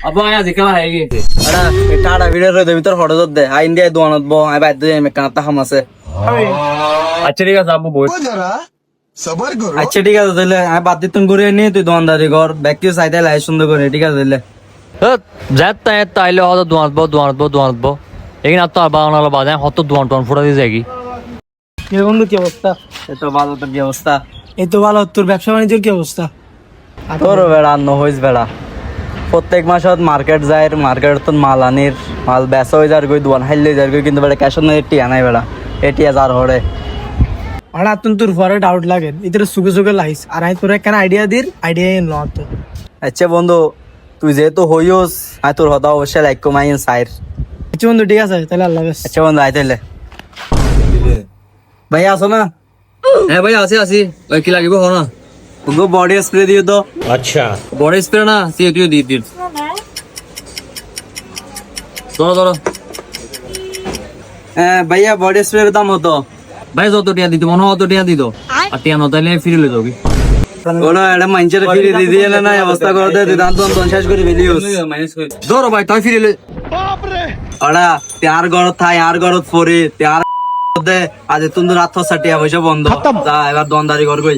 আবো আয়া দেখে হয়ে গেছে আরে এটা আড়া ভিডিও রে ভিতর ফটো দে আই ইন্ডিয়া দোয়ানত ব আই বাইদ দে মে কাটা হাম আছে আচ্ছা ঠিক আছে আবু বই सबर करो আচ্ছা ঠিক আছে তাহলে আই বাদ দিতুন করে নি তুই দোয়ানদারি কর ব্যক্তি সাইডে লাই সুন্দর করে ঠিক আছে তাহলে যাত তাইলে হয়তো দোয়ানবো এখানে আর তো আর বাগান হলো বাজায় হয়তো দোয়ান ফুটা দিয়ে যাই এ বন্ধু কি অবস্থা? এত ভালো তোর কি অবস্থা এই তো ভালো। তোর ব্যবসা বাণিজ্যের কি অবস্থা? তোর বেড়া ন হইস বেড়া প্রত্যেক মাসত মার্কেট যায় মার্কেট তো মাল আনির মাল বেচা হয়ে যার গই দোয়ান হাইলে যার গই কিন্তু বেড়া ক্যাশ না টিয়া নাই বেড়া এটিয়া যার হড়ে আর তুন তোর পরে ডাউট লাগে ইতরে সুগে সুগে লাইস আর আই তোর একখানা আইডিয়া দির আইডিয়া ন তো। আচ্ছা বন্ধু তুই যেহেতু হইওস আই তোর হতা অবশ্যই লাইক কমাই সাইর আচ্ছা বন্ধু ঠিক আছে তাহলে আল্লাহ হাফেজ। আচ্ছা বন্ধু আই তাইলে ভাইয়া আসো না হ্যাঁ ভাই আসি আসি ওই কি লাগিব হো না গো বডি স্প্রে দিও তো বড় স্প্রে না তুই দি দি ধরো ভাইয়া বডি স্প্রের দাম হতো ভাই যত টিয়া দিত মনে হয় অত টিয়া দিত আর টিয়া নতাইলে ফিরে লই যাবি কোনো একটা মানুষের ফিরে দিয়ে দিয়ে না অবস্থা করে দে দান তো শেষ করে ফেলিওস ধরো ভাই তাই ফিরে লই ওরা তার গড়ত থাই আর গড়ত পরে তার দে আজ তুমি রাত সাটিয়া পয়সা বন্ধ যা এবার দন্দারি কর গই